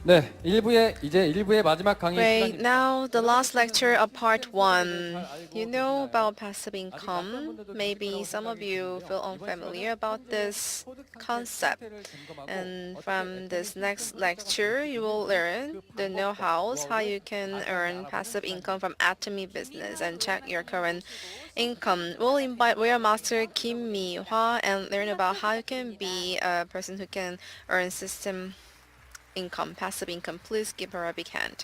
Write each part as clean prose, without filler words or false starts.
네, 이제 1부의 마지막 강의 Great. 시간입니다. Now, the last lecture of part 시스템에 대해 잘 one. 알고 You know 계시나요? about passive 아직 낯선 income. 분들도 계실 Maybe 거라고 some of 생각이 you 드는데요. feel 이번 unfamiliar 시간은 about 현재의 this 소득 concept. 상태를 점검하고 And 어떻게 from 애터미 this 시스템 next 사업자가 될 lecture, 수 you will 있는지 learn 그 the 방법과 know-hows, how 노하우를 you can 간단히 earn 알아보는 passive income 시간입니다. from Atomy business and check your current income. We'll invite Royal Master Kim Mi-hwa and learn about how you can be a person who can earn system income, passive income. Please give her a big hand.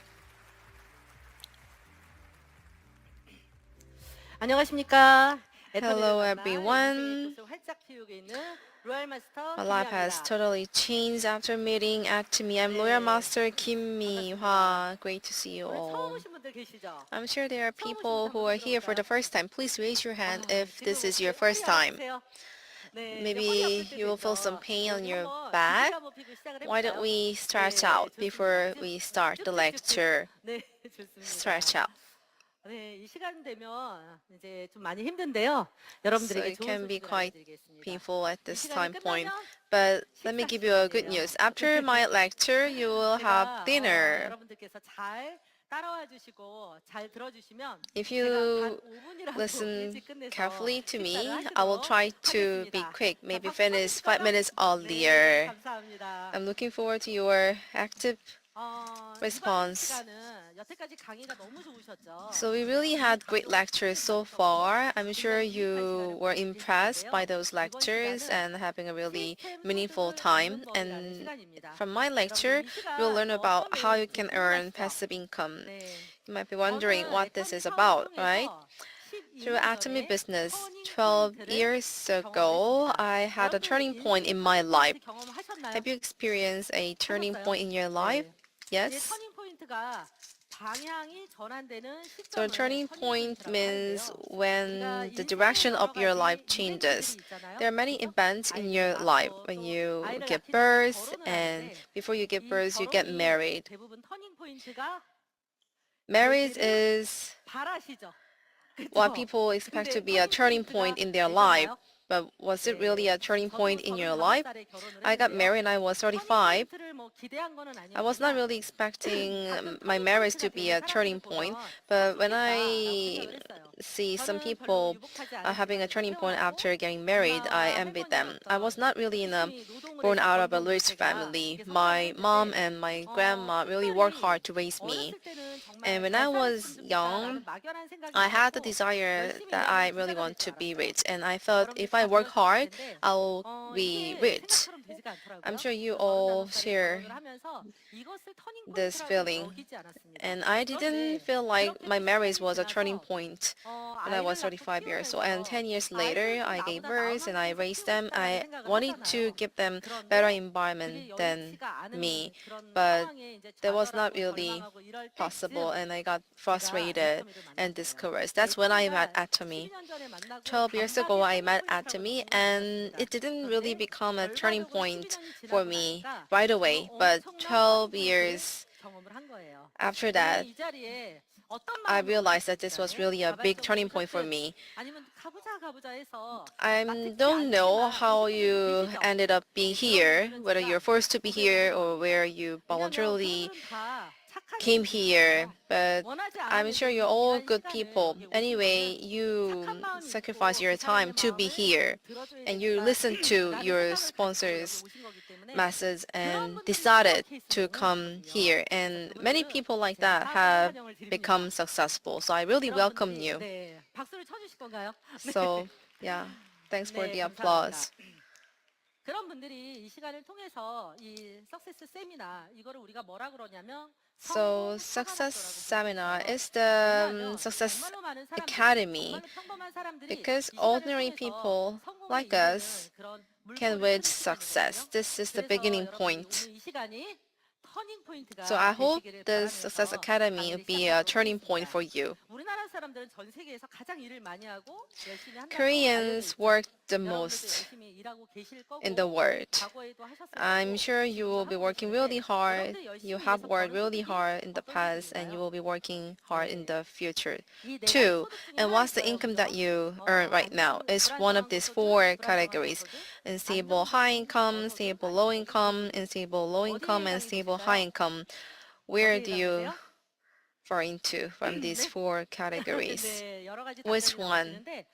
안녕하십니까. 애터미를 Hello 만나 인생의 everyone. 꽃을 활짝 피우고 있는 로얄 마스터 My life has 김미아입니다. totally changed after meeting Atomy. I'm Lawyer 네, Master Kim 반갑습니다. Mi-hwa. Great to see you 오늘 처음 all. 오신 분들 계시죠? I'm sure there are 처음 오신 분들 people who 한번 are 손 here for the 들어볼까요? first time. Please raise your hand if 지금 this is your 허리 first time. 아프세요? 네, 이제 허리 아플 Maybe 때도 you will feel some 있죠. pain 네, on 우리 your 한번 back. 기지개 한번 피고 시작을 Why don't 해볼까요? we stretch 네, out 좋습니다. before we start the 쭉쭉쭉쭉. lecture? 네, 좋습니다. Stretch out. 네, 이 시간 되면 이제 좀 많이 힘든데요. So 여러분들에게 it 좋은 can be 소식을 quite 알려드리겠습니다. painful at 이 this 시간이 time point. 끝나면 But let me 식사 give you a good 시간이에요. news. After my lecture, you will have 제가 dinner. 여러분들께서 잘 따라와 주시고 잘 들어주시면 If 제가 단 you 5분이라도 listen 일찍 끝내서 carefully to 식사를 me, I will 하시도록 try to be 하겠습니다. quick, 자, maybe 박수 쳐주실 finish 거죠? 5 minutes 네, earlier. 감사합니다. I'm looking forward to your active 이번 response. 시간은 여태까지 강의가 너무 좋으셨죠? So we really had great lectures so far. I'm sure 굉장히 유익한 you 시간을 were 보내실 impressed by 텐데요. those 이번 lectures 시간은 and having a really 시스템 meaningful 소득을 얻는 time. 법이라는 And 시간입니다. from my 여러분들 lecture, 이 you'll 시간 learn 뭐 어떤 about how you 내용인지 can earn 궁금하시죠? passive income. 네. You might be wondering 저는 what this 애터미 is 사업을 about, right? 통해서 Through 12년 Atomy 전에 business, 터닝 12 포인트를 years 경험을 ago, 했습니다. I had a 여러분들 turning point 인생의 in my 터닝 life. 포인트 경험하셨나요? Have you experienced a turning 하셨어요? point in your life? 네. 이 Yes? 터닝 포인트가 방향이 전환되는 So a 시점을 turning 터닝 point 포인트라고 means 하는데요. 우리가 when the 인생에 direction 여러 of your life 가지 이벤트들이 changes. 있잖아요. There are many 그죠? events in 아이들을 your life 낳고 when 또 you 아이를 give 낳기 전에 birth, 결혼을 and 하는데 before you give 이 birth, you get 결혼이 married. 대부분 터닝 포인트가 Marriage 되기를 is 바라시죠. what 그렇죠? people expect to 근데 be a 터닝 turning 포인트가 point in their life. 되셨나요? But was it really a 네, turning point 저도 in your life? 35살에 결혼을 I got 했는데요. married when I was 터닝 35. 포인트를 뭐 기대한 거는 I was not 아니었지만 really expecting 가끔 my 터닝 marriage 포인트가 to be 되는 a turning 사람들을 point, 보면 참 but when 좋겠다라고 I 생각을 했어요. see some 저는 별로 people 유복하지 having a 않은 집에서 turning point 태어났고 after getting married, I 엄마와 envied them. I was 할머니의 not really 열심히 노동을 born 해서 out 번 of a 돈으로 rich 제가 family. 이렇게 성장을 My mom 했는데 and my grandma really worked 특별히 hard to raise me. 어렸을 때는 정말 And when 잘 I 살았으면 was 좋겠다라는 young, 막연한 생각이 I had the 있었고 desire 열심히 that I 일하면 really 부자가 될 want 줄 to be 알았어요. rich. And I thought 여러분들 if I 다 work 그러셨을 hard, 텐데 I'll be 이게 rich. 생각처럼 되지가 I'm 않더라고요. sure you 저 all 35살에 share 결혼을 하면서 이것을 터닝 this 포인트라고 feeling. 여기지 않았습니다. And I didn't 그런데 feel like 그렇게 my 또 marriage 시간이 was a turning 지나서 point when I was 아이를 낳고 35 years old. And 키우면서 10 years 아이들을 later, 좀 I gave 나보다 나은 birth and I 환경에서 raised 키우고 them. 싶다라는 I 생각을 wanted to 하잖아요. give them better 그런데 environment 그게 than 여의치가 않은 me. 그런 But 상황에 이제 that was not 좌절하고 really 절망하고 이럴 possible, 때쯤 and I got 제가 frustrated 애터미를 and 만났어요. discouraged. 이 That's when I met 애터미가 Atomy. 12년 전에 만나고 12 years ago, 단박에 I 터닝 met 포인트라고 Atomy, 생각을 and 못했습니다. it didn't really 그런데 become a turning 결과적으로 point 12년이 for 지나고 me 나니까 right 저는 away. But 엄청난 터닝 12 포인트를 years 경험을 한 거예요. after 오늘 that, 이 자리에 어떤 I 마음으로 realized that this was 오셨을지간에 really a big 자발적으로 turning point for 오셨든 me. 아니면 가보자 해서 I 마땅치 don't know 않지만 how 오신 분들도 you 계시죠. ended up being 네, 그런 here, 분들은 whether you're 제가 forced to be 고백을 here or 해드립니다. where you 왜냐하면 voluntarily 그분들은 다 착하신 came here, 분들이잖아요. but 원하지 I'm 않았는데 sure you're 이 all 귀한 good 시간을 people. 여기에 오신 Anyway, 거는 착한 you 마음이 sacrifice 있고 your 그 time 사람의 to be 마음을 here 들어줘야 and you listen to 되겠다라는 your 생각을 가지고 여기 sponsors' 오신 거기 때문에 message 그런 and 분들이 성공 decided 케이스는 to 너무 come 많거든요. here. 그래서 And many 그분들은 people like 제가 that 사부의 have 환영을 become 드립니다. successful. So I really 그런 welcome 분들이 you. 네 박수를 쳐주실 건가요? So yeah, thanks for 네, the 감사합니다. applause. 그런 분들이 이 시간을 통해서 이 석세스 세미나 이거를 우리가 뭐라 그러냐면 So 성공 Success 사관학교라고 Seminar 부르는데요. is the 왜냐하면 Success 정말로 많은 사람들이 Academy 정말로 평범한 사람들이 because 이 시간을 ordinary 통해서 people 성공에 like 이르는 us 그런 can 물꼬를 reach 트는 success. 시간이거든요. This is the 그래서 beginning 여러분들이 point. 오늘 이 시간이 터닝 So 포인트가 I hope 되시기를 this Success 바라면서 Academy will 강의를 be a 시작하도록 turning point 하겠습니다. for you. 우리나라 사람들은 전 세계에서 가장 일을 많이 하고 열심히 한다고 알려져 Koreans 있죠. work the 여러분들도 most 열심히 일하고 계실 in the 거고 world. 과거에도 하셨을 I'm 거고 sure you 지금도 will be 하고 working 계시는데 really hard. 여러분들 You 열심히 have 위해서 worked 버는 really 소득이 hard in the 어떤 past and you 소득인가요? will be working hard in 네. the future 이 네 가지 too. 소득 중에 And 하나 what's the 있어요. income that 그죠? you earn right now? It's one of 불안정한 these 고소득, four 불안정한 categories. 저소득, Unstable high income, stable low income, unstable low income, and stable high income. Where 어디에 do you 해당되세요? fall into from these 네. four categories? 네, 여러 가지 Which 답변이 one? 나오시는데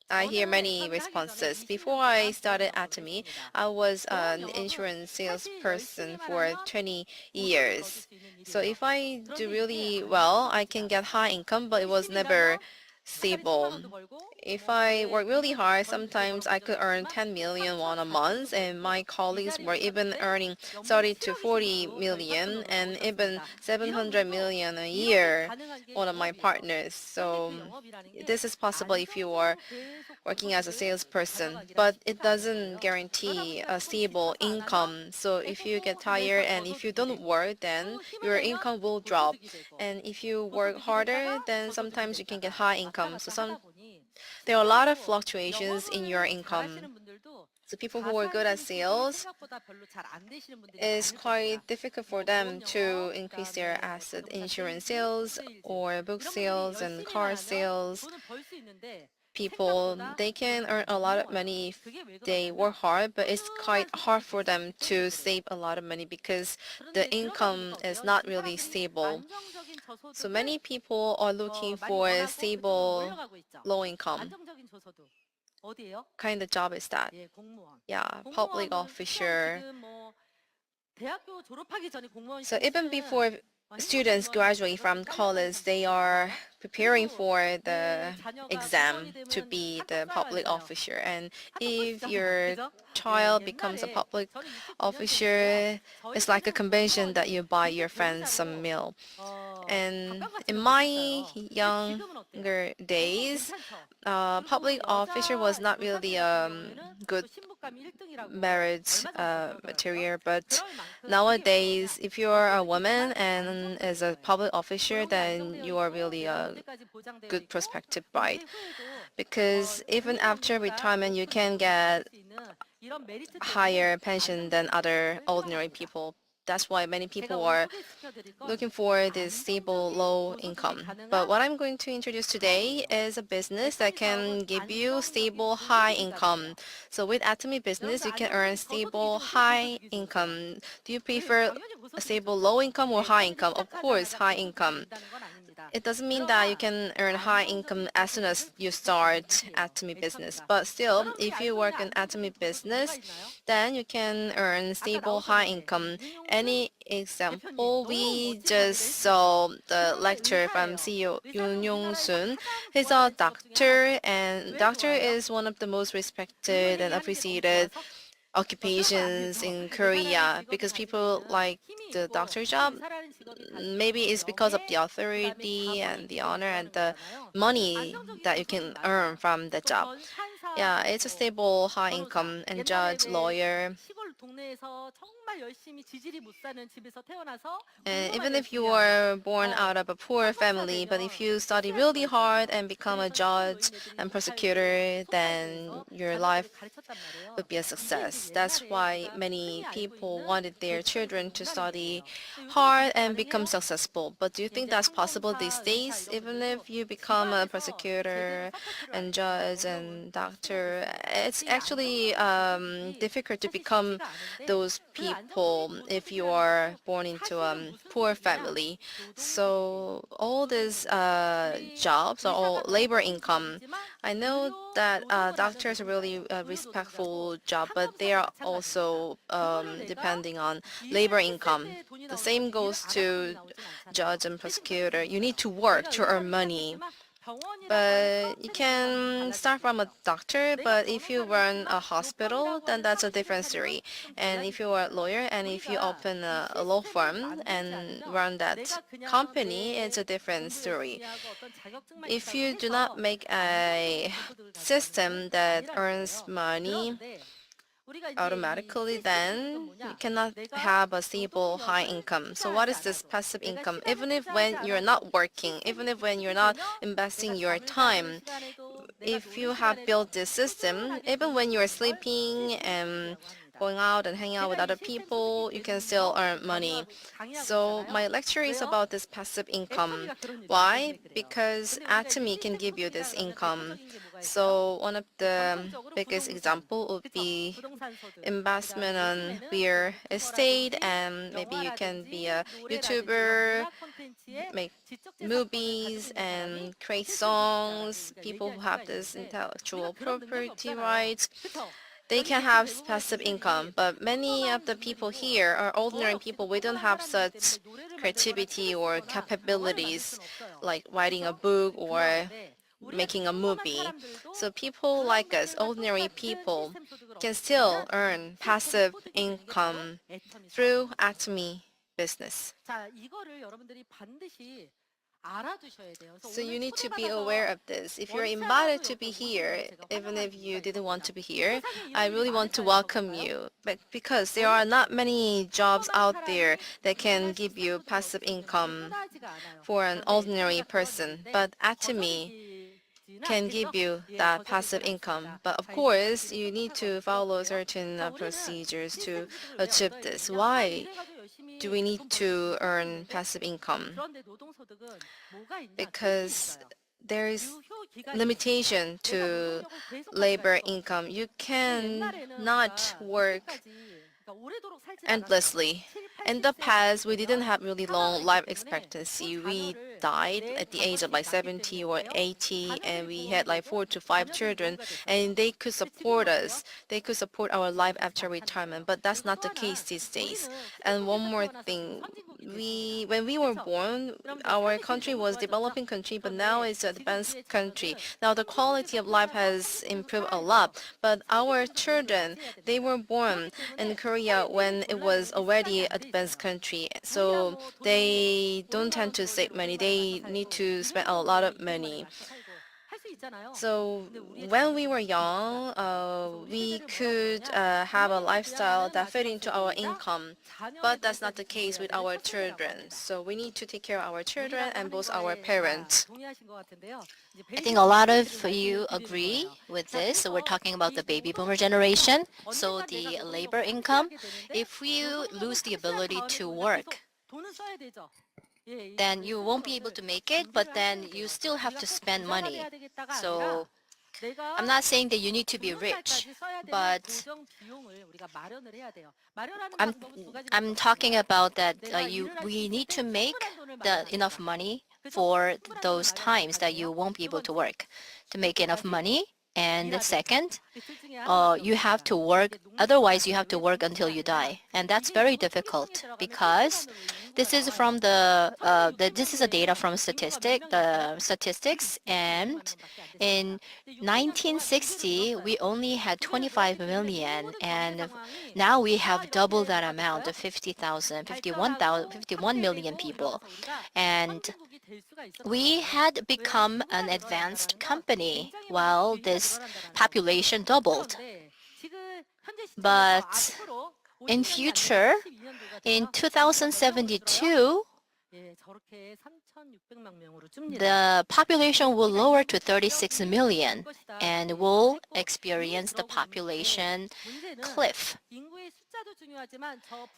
I hear 저는 many 입사를 하기 전에 responses. 20년 Before I 동안 보험 started 영업을 Atomy, 했습니다. I was 보험 an 영업은 insurance 사실 salesperson 열심히만 for 하면 20 보상을 얻을 years. 수 있는 So 일이에요. if I do 그런데 이게 really well, I 안정적이지 can get high 않았어요. income, but it was never 20이라면 한 달에 10만 stable. 원도 벌고 If 뭐 I 저의 work really 동료들은 hard, 저를 늦게 sometimes I 벌어본 could 적이 earn 있지만 10 million 3천, won a 4천도 month, and my 벌고 이 colleagues 자리에 were even 있었는데 earning 연봉 30 to 7억씩 40 주고 저희 million 파트너로 and even 오셨습니다. 이런 700 분들도 million a 이렇게 year, 가능한 게 one of my 영업이에요. partners. 그런데 So 그 영업이라는 게 this is possible if you are 안정적으로 계속 working as a 권속주를 salesperson, 가져가기가 but it 쉽지가 않은 doesn't 거예요. 그러다 guarantee 보니까 a 조금 stable 지쳐서 안 하면 income. So if you get 빼먹고 일에서 tired and if you 저소득이 don't 되고 work, then 또 힘을 your 내면 income will drop. 고소득이 되고 And if you work 고소득이 됐다가 harder, then 저소득이 sometimes you can get 됐다가 high 왔다 income. So 갔다 하다 some 보니 there are a lot of 실제로 fluctuations in your 영업을 income. 잘하시는 분들도 So people who are good at 자산 증식이 sales, 생각보다 별로 잘 안 되시는 분들이 it's 많을 겁니다. quite difficult for 뭐 them 보험 to 영업, increase their 그다음에 뭐 asset 자동차 insurance 세일즈, sales 굿세일즈 or book 이런 분들이 sales and 열심히만 car 하면 sales. 돈은 벌 수 있는데 People, 생각보다 they can 그것도 earn 안 a lot of 공모해요. money if 그게 왜 they work 그러냐면 hard, but it's quite 꾸준한 hard 소득이 for 계속 them 있기 to 때문에 그래요. save a lot of money because the 그런데 그러다 income 보니까 is 어때요? not 이 really 사람들이 stable. 안정적인 So 저소득을 many people are looking 많이 for a 원하고 그쪽으로 stable 몰려가고 있죠. low income. 안정적인 저소득 어디예요? Kind of job is that? 예, 공무원. Yeah, public 공무원분은 특히나 officer. 지금 뭐 대학교 졸업하기 전에 공무원 So 시험 even 치는 before 행복한 students 일원이 graduate 그렇게 from 딸려가는 college, they 장면을 are 봤거든요. preparing 그리고 for 내 the 자녀가 공무원이 exam to 되면 be 한턱 the 쏴요, 안 public 쏴요? officer. And 한턱 if 쏘시잖아요. your 그죠? 예, child becomes a 옛날에 public 저는 29년생인데요. officer, 저희 it's like a 세대는 convention that 공무원이 you buy 되게 your friends some 배우자로 meal. And in 각광받지를 my 못했어요. 근데 지금은 어때요? younger days, 괜찮죠? public 그리고 officer was 여자 not really 교사들 같은 경우에는 good 또 신부감이 1등이라고 marriage 얼마 전부터 그러더라고요. material, but 그럴 만큼 그게 왜 그러냐? nowadays, if you're a 저소득이 woman 정말 and as 안정적인 a 거예요. public officer, 고용이 then 안정되어 you are 있고 really 내가 a 은퇴까지 보장되어 good 있고 prospective 은퇴 bride. 후에도 Because even after 공무원분보다 retirement, you 높은 can 연봉을 받을 get 수 있는 이런 메리트 때문에 higher pension than 안정적인 other 저소득을 ordinary 선호합니다. people. That's why many 제가 people 오늘 are 소개시켜 드릴 건 looking for this stable 안정적인 low 저소득이 income. But 가능한 what I'm going to introduce today 사업이에요. is a business that 애터미 can 사업은 give you 안정적인 stable high 저소득이 income. 가능해요. So with Atomy business, 여러분들 you can earn 안정적인 저소득이 stable 좋으세요? high 고소득이 좋으세요? income. Do you 네, prefer 당연히 a 고소득이 stable 좋죠. low income or 예, high 사람들이 income? Of course, 시작하자마자 high 고소득이 income. 된다는 건 아닙니다. It doesn't mean that you 그러나 can earn high income 안정적인 as soon as 저소득을 you 가질 수 있다는 start 얘기예요. Atomy business. 애터미가. But still, 여러분들이 if you 알고 있는 work in Atomy 안정적인 저소득 뭐가 business, 있나요? then you can earn 아까 stable high 나오셨는데 income. 윤용순 Any 대표님 example? 너무 We 멋진 just 강의를 해주셨죠. saw the 그다음에 lecture from 의사예요. CEO Yoon 의사는 우리나라에서 Yong-sun. 가장 He's a 좋아하는 직업 중에 doctor, 하나죠. and 왜 doctor 좋아요? is one of the most respected 의료 and 얘기하는 게 너무 appreciated 좋아서 그런 건 occupations 아니죠. in 의사라는 Korea 직업이 because 가지고 people 있는 like 힘이 the 있고 doctor 또 job. 의사라는 직업이 가지고 Maybe 있는 it's because of 명예, the 그다음에 authority 자본 and the 이런 걸 honor and 좋아하는 the 거잖아요. money 안정적인 that you 저소득이 can earn 맞아요. from the 또 job. 판사 Yeah, it's a 그리고 stable high 변호사 income and 옛날에 judge, 왜 lawyer. 시골 동네에서 정말 열심히 지질이 못 사는 집에서 태어나서 And 공부만 even if you 열심히 하면 are born out of a poor 판사가 family, but if 되면 you study 출세할 수가 really hard 있잖아요. and become a 그래서 시골 judge 노인네들이 and 경찰도 prosecutor, 소방도 then 해서 your 자녀들을 life 가르쳤단 말이에요. would be a 이게 이제 success. That's 옛날에 why 우리가 흔히 many 알고 people 있는 wanted their 계급사회에서 children to 논다는 study 얘기예요. 근데 요즘에 hard 그게 and become 가능해요? successful. But do you 예, think 이제 that's possible these 판검사, 의사 days? 이런 Even 분들도 if you become a 집안에서 제대로 prosecutor 서포트를 안 and 해주는 judge 어려운 and 시골 doctor, 교수님들. it's 이 actually 안정적인 저소득이 difficult to 사실 become 쉽지가 않은데 those 그 안정적인 people if you 저소득이라는 are 것도 born into a 사실은 무슨 poor 소득이냐? family. 노동소득이에요. So all these 노동소득. 우리 jobs are all 의사가 더 labor 멋진 income. 직업이지만 I know 의료 that 노동을 하는 doctors are really 노동자예요. a 의료 노동자고 respectful job, but they 판검사도 are 마찬가지입니다. also 그거를 내가 depending on 일을 labor 했을 income. 때 돈이 The 나오는 same 거지 일을 goes 안 하면 돈이 to 나오진 않잖아요. judge and 실질적인 돈이 prosecutor. You 있어요. need to work 내가 to earn 의사로 money. 시작했지만 병원이라고 하는 But you 사업체를 열면 좀 can 달라질 start 수 from a 있어요. doctor, 내가 but if you 변호사를 run a 했지만 hospital, 로펌이라고 then 하는 that's a 사업을 different 시작하면 story. 좀 And 달라질 if 수 you are a 있어요. lawyer and if you 우리가 open 이 a law 시스템을 firm 만들지 and 않으면 run that 내가 그냥 company, it's 내 a different 공부 story. 열심히 하고 어떤 자격증만 If 있다고 you do not 해서 make 안정적인 a 저소득을 가져가는 것은 system that 아니라는 earns 거예요. money 그런데 우리가 이제 이 automatically, 필수 소득은 then you 뭐냐? cannot 내가 have a stable high 노동력을 income. So what 투자하지 is this 않아도 passive 내가 income? 시간을 Even if 투자하지 when you're 않아도 not working, even 시스템이 if when you're 구축이 not 되면 내가 investing your 잠을 자는 time, 시간에도 내가 if 노는 you have 시간에도 built this system, 꾸준하게 even 돈이 when you're 들어오는 걸 sleeping 시스템 소득이라고 합니다. going out and hanging out with other people, you can still earn money. So my lecture is about this passive income. Why? Because Atomy can give you this income. So one of the biggest example would be investment on real estate, and maybe you can be a YouTuber, make movies and create songs. People who have this intellectual property rights, they can have passive income. But many of the people here are ordinary people. We don't have such creativity or capabilities like writing a book or making a movie. So people like us, ordinary people, can still earn passive income through Atomy business. 자, 이거를 여러분들이 반드시 알아두셔야 돼요. 그래서 So 오늘 you need to be 초대받아서 aware of this. If you're invited to be here, even if you didn't want to be here, I really want to welcome you. But because there are not many jobs out there that can give you passive income for an ordinary person. But Atomy can give you that passive income. But of course, you need to follow certain procedures to achieve this. Why do we need to earn passive income? Because there is limitation to labor income. You can not work endlessly. In the past, we didn't have really long life expectancy. We died at the age of like 70 or 80, and we had like 4 to 5 children, and they could support us. They could support our life after retirement, but that's not the case these days. And one more thing, when we were born, our country was developing country, but now it's an advanced country. Now the quality of life has improved a lot, but our children, they were born in Korea when it was already an advanced country. So they don't tend to save money. They need to spend a lot of money. So when we were young, we could have a lifestyle that fit into our income, but that's not the case with our children. So we need to take care of our children and both our parents. I think a lot of you agree with this. So we're talking about the baby boomer generation. So the labor income, if you lose the ability to work, then you won't be able to make it, but then you still have to spend money. So I'm not saying that you need to be rich, but I'm talking about that we need to make enough money for those times that you won't be able to work, to make enough money. And second, you have to work, otherwise you have to work until you die. And that's very difficult because this is from this is a data from statistics, and in 1960 we only had 25 million, and now we have double that amount of 51 million people. And we had become an advanced company while this population doubled. But in future, in 2072, the population will lower to 36 million and will experience the population cliff.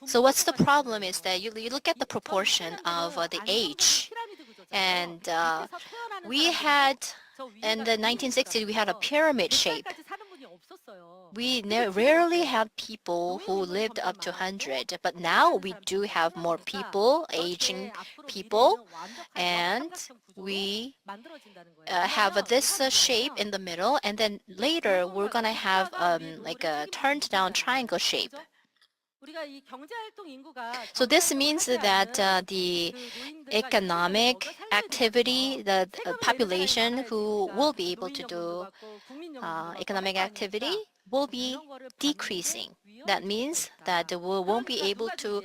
So what's the problem is that you look at the proportion of the age, and we had, in the 1960s, we had a pyramid shape. We rarely had people who lived up to 100, but now we do have more people, aging people, and we have this shape in the middle, and then later we're going to have like a turned down triangle shape. So this means that the economic activity, the population who will be able to do economic activity will be decreasing. That means that we won't be able to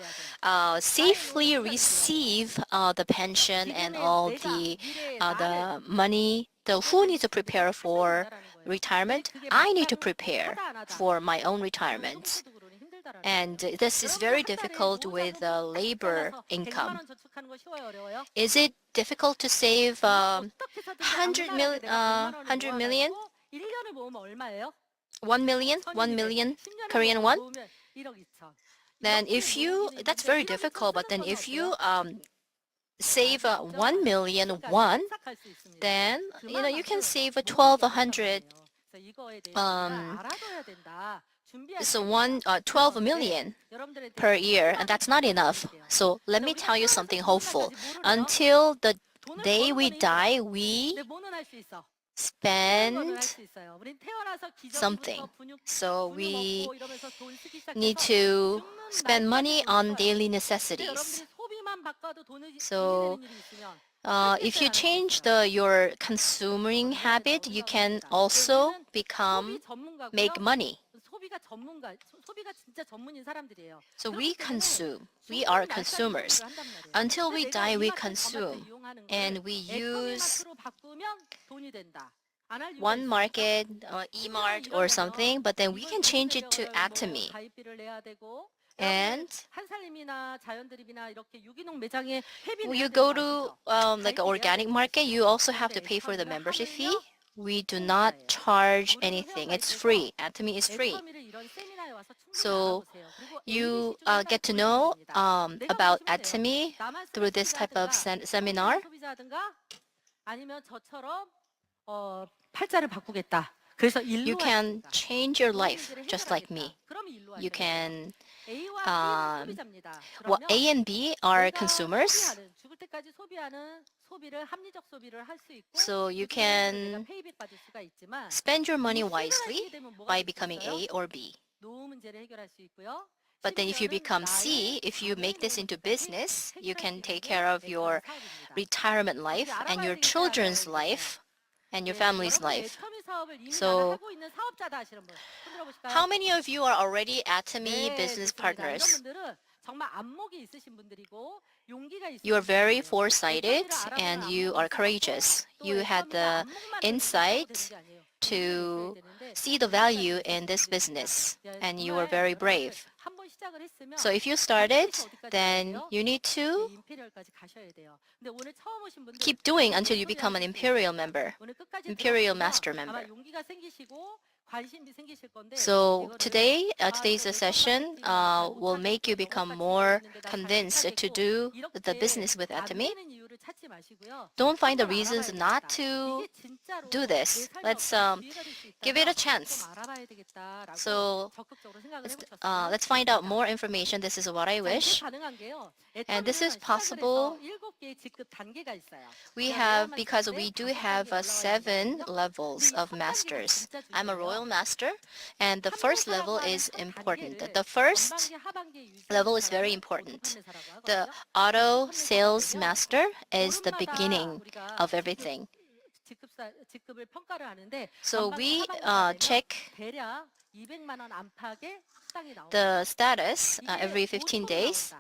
safely receive the pension and all the money. So who needs to prepare for retirement? I need to prepare for my own retirement. And this is very difficult with labor income. Is it difficult to save 100 million? 1 million? 1 million Korean won? 1억 2천. then if you, that's very difficult, but then if you save 1 million won, then you can save a 1200 so 12 million per year, and that's not enough. So let me tell you something hopeful. Until the day we die, we spend something. So we need to spend money on daily necessities. So if you change your consuming habit, you can also make money. So we consume. We are consumers. Until we die, we consume. And we use one market, e-mart or something, but then we can change it to Atomy. And when you go to like an organic market, you also have to pay for the membership fee. We do not charge anything. It's free. Atomy is free. So you get to know about Atomy through this type of seminar. You can change your life just like me. You can, well, A and B are consumers. So you can spend your money wisely by becoming A or B. But then if you become C, if you make this into business, you can take care of your retirement life and your children's life and your family's life. So how many of you are already Atomy business partners? You are very foresighted and you are courageous. You had the insight to see the value in this business and you were very brave. So if you started, then you need to keep doing until you become an Imperial member, Imperial Master member. So today's session will make you become more convinced to do the business with Atomy. Don't find the reasons not to do this. Let's give it a chance. So let's find out more information. This is what I wish. And this is possible. Because we do have 7 levels of masters. I'm a royal master, and the first level is important. The first level is very important. The auto sales master is the beginning of everything. So we check the status every 15 days.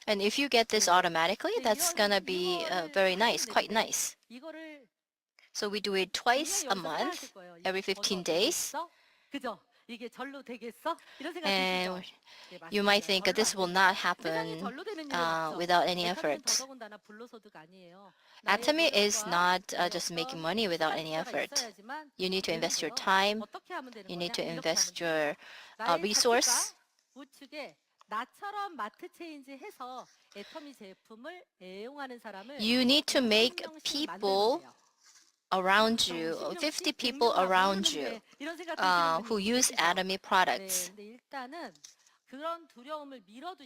And if you get this automatically, that's gonna be very nice, quite nice. So we do it twice a month, every 15 days. And you might think this will not happen without any effort. Atomy is not just making money without any effort. You need to invest your time. You need to invest your resource. You need to make people around you, 50 people around you who use Atomy products.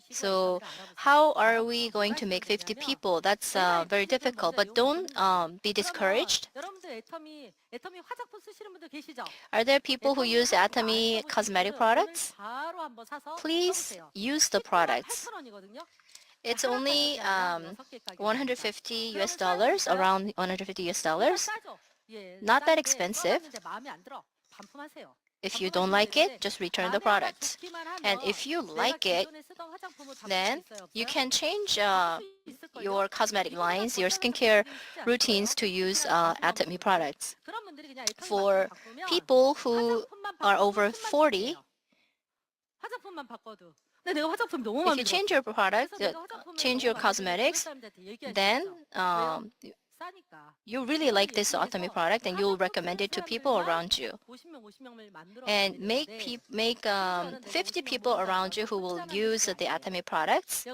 So how are we going to make 50 people? That's very difficult, but don't be discouraged. Are there people who use Atomy cosmetic products? Please use the products. It's only 150 US dollars, around 150 US dollars. Not that expensive. If you don't like it, just return the product. And if you like it, then you can change your cosmetic lines, your skincare routines to use Atomy products. For people who are over 40, if you change your product, change your cosmetics, then you really like this Atomy product and you'll recommend it to people around you. And make 50 people around you who will use the Atomy products.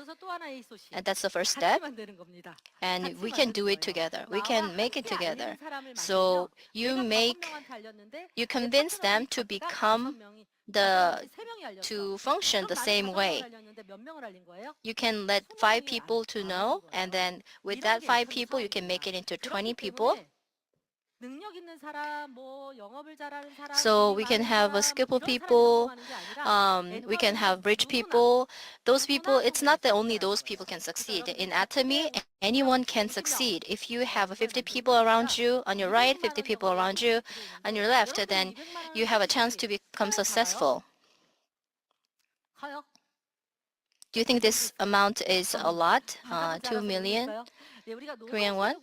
And that's the first step. And we can do it together. We can make it together. So you convince them to become to function the same way. You can let 5 people to know, and then with that 5 people, you can make it into 20 people. So we can have skillful people, we can have rich people. Those people, it's not that only those people can succeed. In Atomy, anyone can succeed. If you have 50 people around you on your right, 50 people around you on your left, then you have a chance to become successful. Do you think this amount is a lot? 2 million Korean won?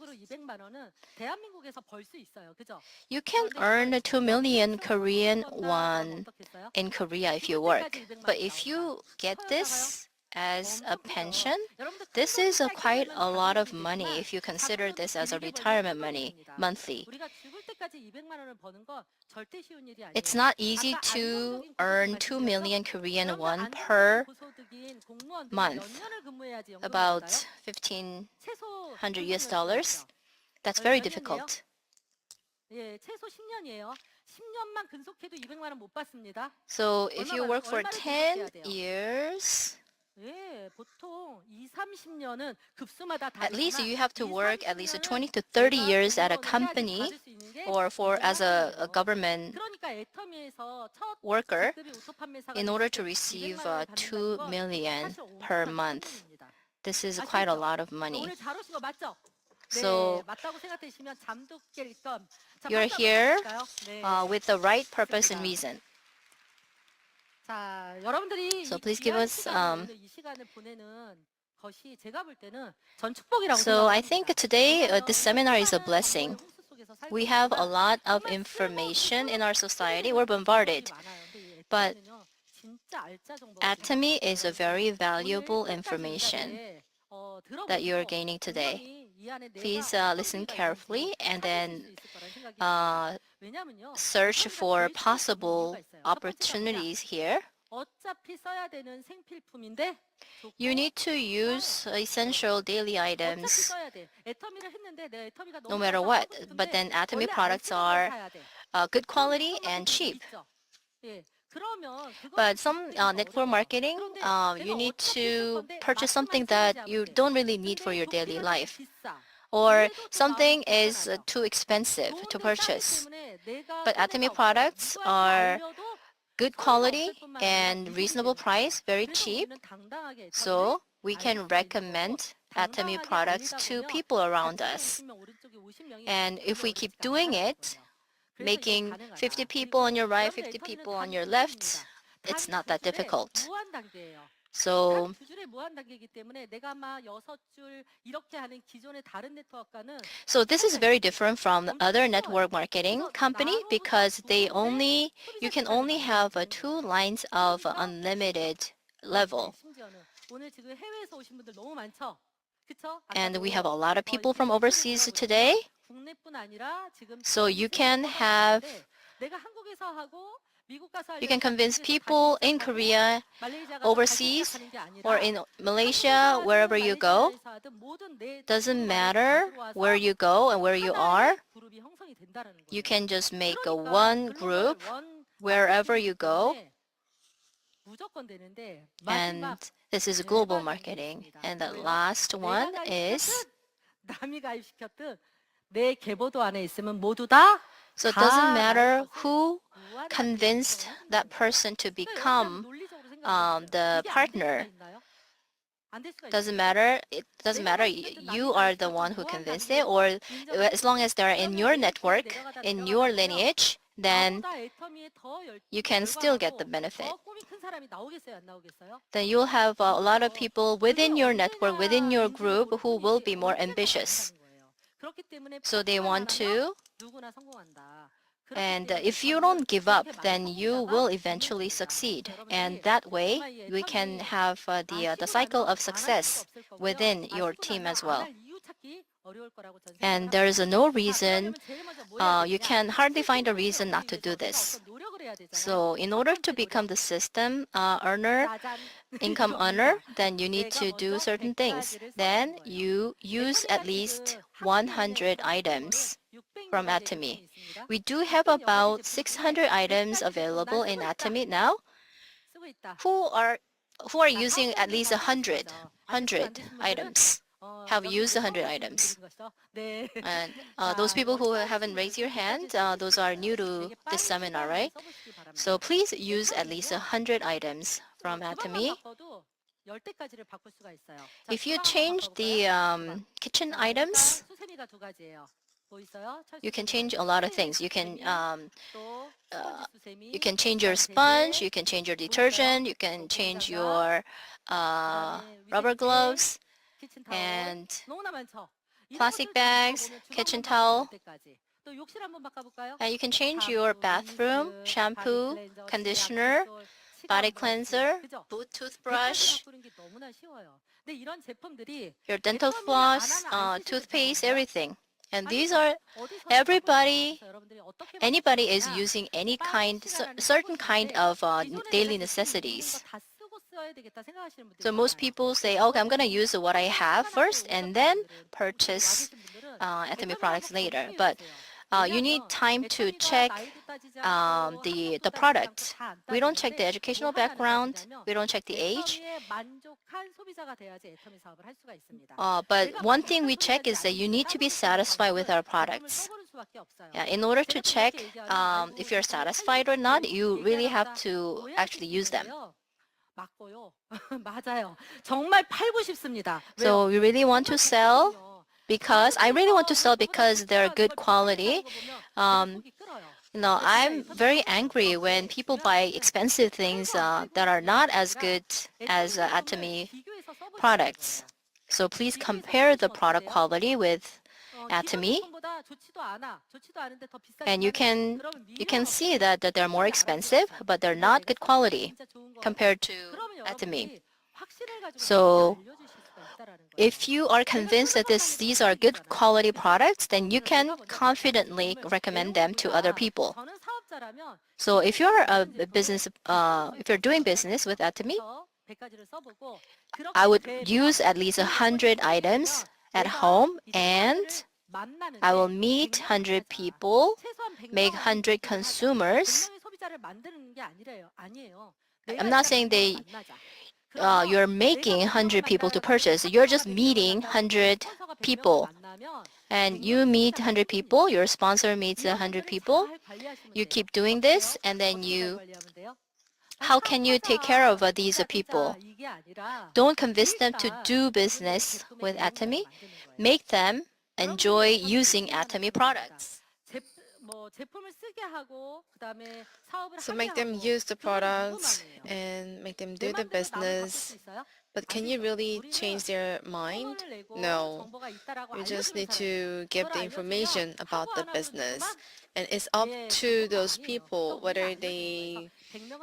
You can earn 2 million Korean won in Korea if you work. But if you get this as a pension, this is quite a lot of money if you consider this as a retirement money monthly. It's not easy to earn 2 million Korean won per month, about 1,500 US dollars. That's very difficult. So if you work for 10 years, at least you have to work at least 20 to 30 years at a company or as a government worker in order to receive 2 million per month. This is quite a lot of money. So you're here with the right purpose and reason. So please give us so I think today this seminar is a blessing. We have a lot of information in our society. We're bombarded. But Atomy is a very valuable information that you're gaining today. Please listen carefully and then search for possible opportunities here. You need to use essential daily items no matter what. But then Atomy products are good quality and cheap. But some network marketing, you need to purchase something that you don't really need for your daily life. Or something is too expensive to purchase. But Atomy products are good quality and reasonable price, very cheap. So we can recommend Atomy products to people around us. And if we keep doing it, making 50 people on your right, 50 people on your left, it's not that difficult. So this is very different from other network marketing company because you can only have 2 lines of unlimited level. And we have a lot of people from overseas today. So you can convince people in Korea, overseas, or in Malaysia, wherever you go. Doesn't matter where you go and where you are. You can just make one group wherever you go. And this is global marketing. And the last one is so it doesn't matter who convinced that person to become the partner. Doesn't matter. It doesn't matter. You are the one who convinced it, or as long as they're in your network, in your lineage, then you can still get the benefit. Then you'll have a lot of people within your network, within your group, who will be more ambitious. So they want to. And if you don't give up, then you will eventually succeed. And that way, we can have the cycle of success within your team as well. And there is no reason, you can hardly find a reason not to do this. So in order to become the system earner, income earner, then you need to do certain things. Then you use at least 100 items from Atomy. We do have about 600 items available in Atomy now. Who are using at least 100 items? Have used 100 items. And those people who haven't raised your hand, those are new to this seminar, right? So please use at least 100 items from Atomy. If you change the kitchen items, you can change a lot of things. You can change your sponge, you can change your detergent, you can change your rubber gloves and plastic bags, kitchen towel. And you can change your bathroom, shampoo, conditioner, body cleanser, boot toothbrush, your dental floss, toothpaste, everything. And these are anybody is using any kind, certain kind of daily necessities. So most people say, okay, I'm going to use what I have first and then purchase Atomy products later. But you need time to check the product. We don't check the educational background. We don't check the age. But one thing we check is that you need to be satisfied with our products. In order to check if you're satisfied or not, you really have to actually use them. So we really want to sell because they're good quality. I'm very angry when people buy expensive things that are not as good as Atomy products. So please compare the product quality with Atomy, and you can see that they're more expensive, but they're not good quality compared to Atomy. So if you are convinced that these are good quality products, then you can confidently recommend them to other people. So if you're if you're doing business with Atomy, I would use at least 100 items at home, and I will meet 100 people, make 100 consumers. I'm not saying you're making 100 people to purchase. You're just meeting 100 people. And you meet 100 people, your sponsor meets 100 people. You keep doing this, and then how can you take care of these people? Don't convince them to do business with Atomy. Make them enjoy using Atomy products. So make them use the products and make them do the business. But can you really change their mind? No. You just need to give the information about the business. And it's up to those people whether they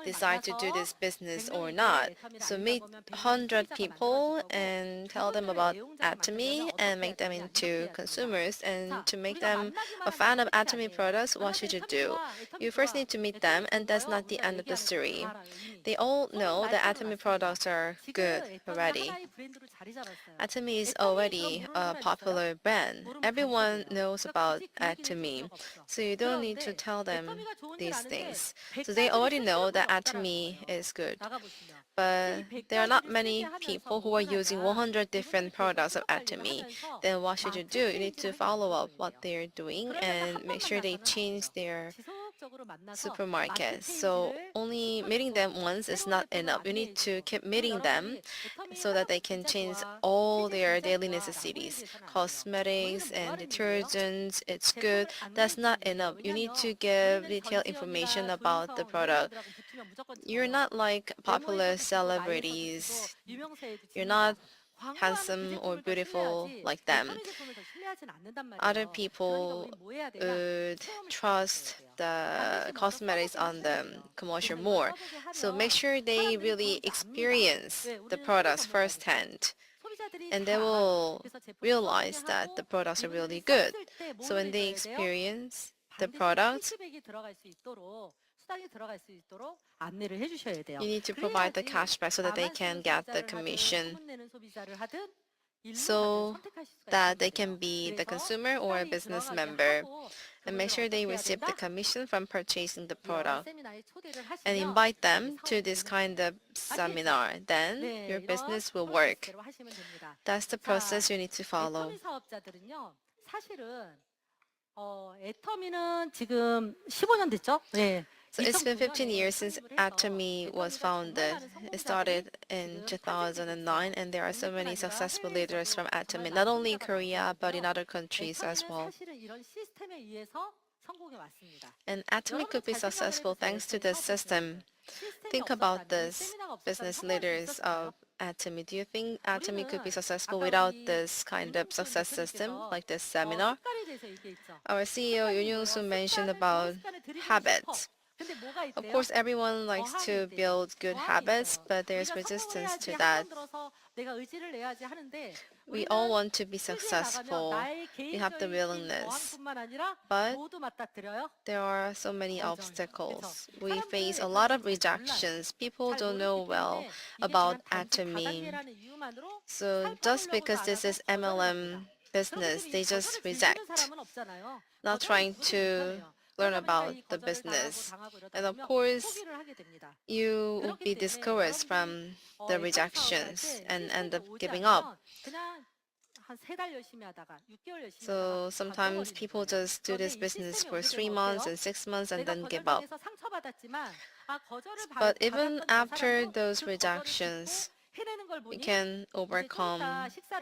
decide to do this business or not. So meet 100 people and tell them about Atomy and make them into consumers. And to make them a fan of Atomy products, what should you do? You first need to meet them, and that's not the end of the story. They all know that Atomy products are good already. Atomy is already a popular brand. Everyone knows about Atomy, so you don't need to tell them these things. So they already know that Atomy is good. But there are not many people who are using 100 different products of Atomy. Then what should you do? You need to follow up what they're doing and make sure they change their supermarket. So only meeting them once is not enough. You need to keep meeting them so that they can change all their daily necessities. Cosmetics and detergents, it's good. That's not enough. You need to give detailed information about the product. You're not like popular celebrities. You're not handsome or beautiful like them. Other people would trust the cosmetics on the commercial more. So make sure they really experience the products firsthand. and they will realize that the products are really good. So when they experience the product, you need to provide the cashback so that they can get the commission, so that they can be the consumer or a business member, and make sure they receive the commission from purchasing the product, and invite them to this kind of seminar. Then your business will work. That's the process you need to follow. 애터미 사업자들은요, 사실은 애터미는 지금 15년 됐죠? 네. So it's been 15 years since Atomy was founded. It started in 2009, and there are so many successful leaders from Atomy, not only in Korea, but in other countries as well. 사실은 이런 시스템에 의해서 성공해 왔습니다. And Atomy could be successful thanks to this system. Think about this, business leaders of Atomy. Do you think Atomy could be successful without this kind of success system, like this seminar? 습관에 대해서 얘기했죠. Our CEO Yoon Young-soo mentioned about habits. 근데 뭐가 Of 있대요? course, everyone likes to build good habits, but there's resistance to that. 내가 의지를 내야지 하는데 We all want to be successful. We have the willingness. But 모두 맞닥뜨려요. there are so many obstacles. We face a lot of rejections. People don't know well about Atomy. So just because this is MLM business, they just reject, not trying to learn about the business. And of course, you will be discouraged from the rejections and end up giving up. So sometimes people just do this business for 3 months and 6 months and then give up. But even after those rejections, you can overcome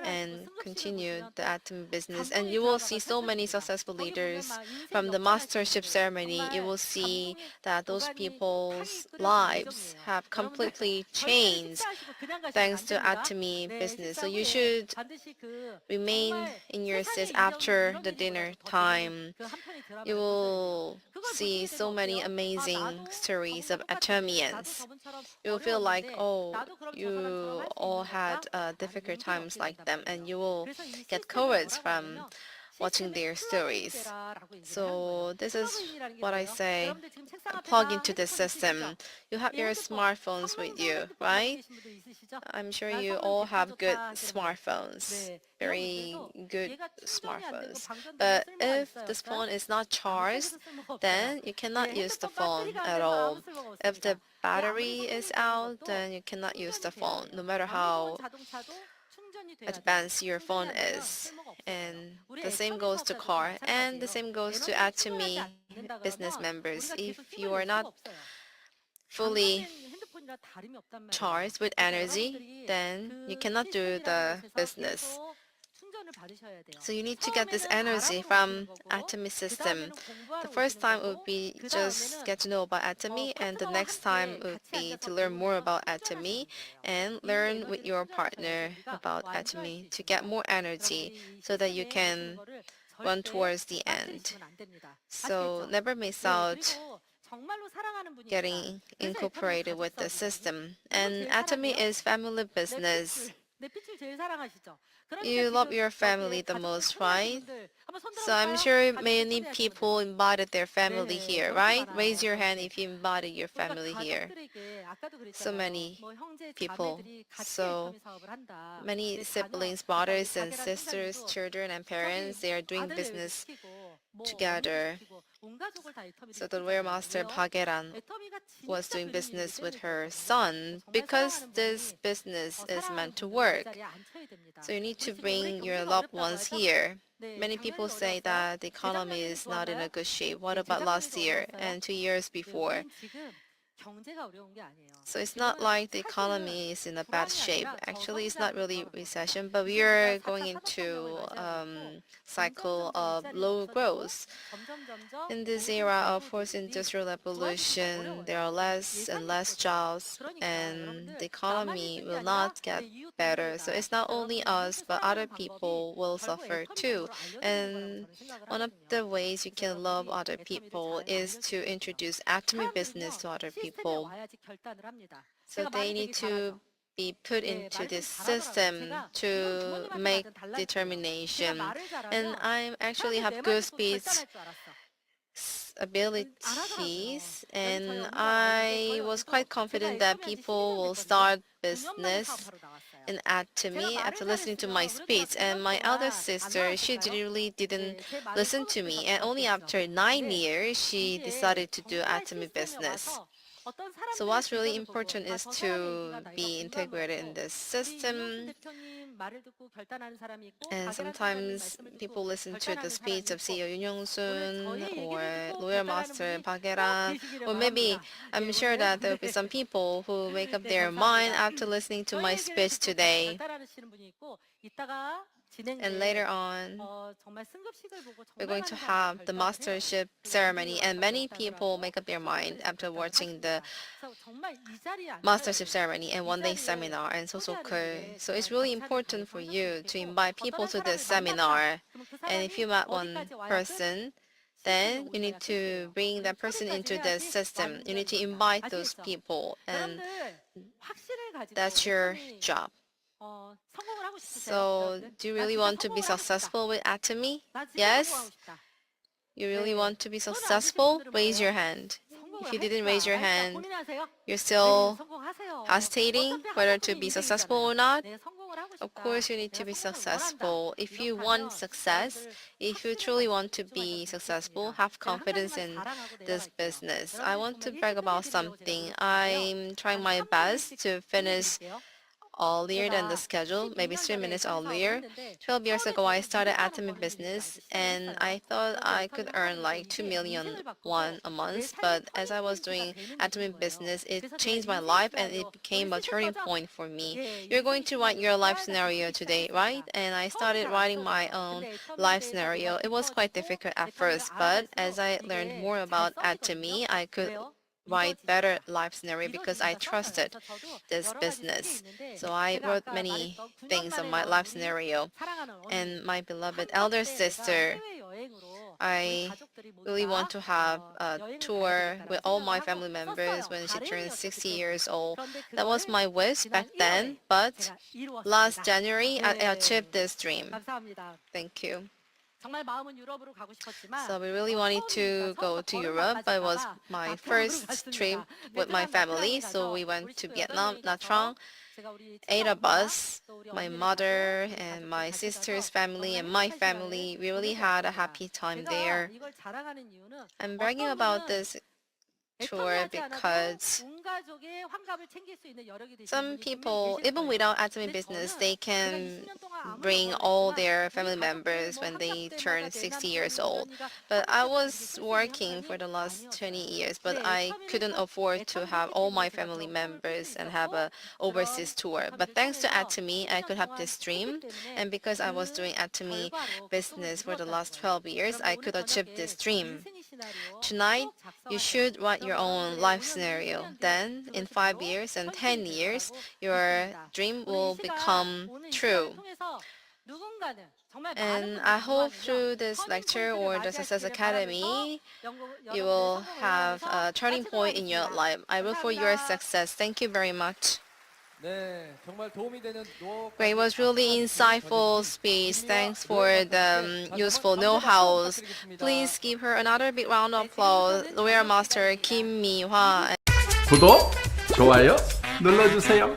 and continue the Atomy business, and you will see so many successful leaders from the mastership ceremony. You will see that those people's lives have completely changed thanks to Atomy business. So you should remain in your seats after the dinner time. You will see so many amazing stories of Atomians. You will feel like, oh, you all had difficult times like them, and you will get courage from watching their stories. So this is what I say. Plug into the system. You have your smartphones with you, right? I'm sure you all have good smartphones, very good smartphones. But if this phone is not charged, then you cannot use the phone at all. If the battery is out, then you cannot use the phone, no matter how advanced your phone is. And the same goes to car, and the same goes to Atomy business members. If you are not fully charged with energy, then you cannot do the business. So you need to get this energy from Atomy system. The first time would be just get to know about Atomy, and the next time would be to learn more about Atomy and learn with your partner about Atomy to get more energy so that you can run towards the end. So never miss out getting incorporated with the system. And Atomy is family business. You love your family the most, right? So I'm sure many people invited their family here, right? Raise your hand if you invited your family here. So many people. So many siblings, brothers and sisters, children and parents, they are doing business together. So the real master Pageran was doing business with her son because this business is meant to work. So you need to bring your loved ones here. Many people say that the economy is not in a good shape. What about last year and 2 years before? So it's not like the economy is in a bad shape. Actually, it's not really recession, but we are going into cycle of low growth. In this era of fourth industrial revolution, there are less and less jobs, and the economy will not get better. So it's not only us, but other people will suffer too. And one of the ways you can love other people is to introduce Atomy business to other people. So they need to be put into this system to make determination. And I actually have good speech abilities, and I was quite confident that people will start business in Atomy after listening to my speech. And my elder sister, she really didn't listen to me, and only after 9 years she decided to do Atomy business. So what's really important is to be integrated in this system. And sometimes people listen to the speech of CEO Yoon Young-soon or lawyer master Park Hye-ran, or maybe I'm sure that there will be some people who make up their mind after listening to my speech today. And later on, we're going to have the mastership ceremony, and many people make up their mind after watching the mastership ceremony and one-day seminar and sosoku. So it's really important for you to invite people to this seminar. And if you met one person, then you need to bring that person into the system. You need to invite those people, and that's your job. So, do you really want to be successful with Atomy? Yes? You really want to be successful? Raise your hand. If you didn't raise your hand, you're still hesitating whether to be successful or not? Of course, you need to be successful. If you want success, if you truly want to be successful, have confidence in this business. I want to brag about something. I'm trying my best to finish earlier than the schedule, maybe 3 minutes earlier. 12 years ago, I started Atomy business, and I thought I could earn like 2 million won a month. But as I was doing Atomy business, it changed my life, and it became a turning point for me. You're going to write your life scenario today, right? And I started writing my own life scenario. It was quite difficult at first, but as I learned more about Atomy, I could write better life scenario because I trusted this business. So I wrote many things on my life scenario. And my beloved elder sister, I really want to have a tour with all my family members when she turns 60 years old. That was my wish back then, but last January I achieved this dream. Thank you. So we really wanted to go to Europe, but it was my first trip with my family. So we went to Vietnam, Nha Trang, 8 of us, my mother and my sister's family and my family. We really had a happy time there. I'm bragging about this tour because some people, even without Atomy business, they can bring all their family members when they turn 60 years old. But I was working for the last 20 years, but I couldn't afford to have all my family members and have a overseas tour. But thanks to Atomy, I could have this dream. And because I was doing Atomy business for the last 12 years, I could achieve this dream. Tonight, you should write your own life scenario. Then, in 5 years and 10 years, your dream will become true. And I hope through this lecture or the Success Academy, you will have a turning point in your life. I will for your success. Thank you very much. Great, was really insightful speech. Thanks for the useful know-hows. Please give her another big round of applause. Lawyer Master Kim Mi-hwa. 구독, 좋아요 눌러주세요.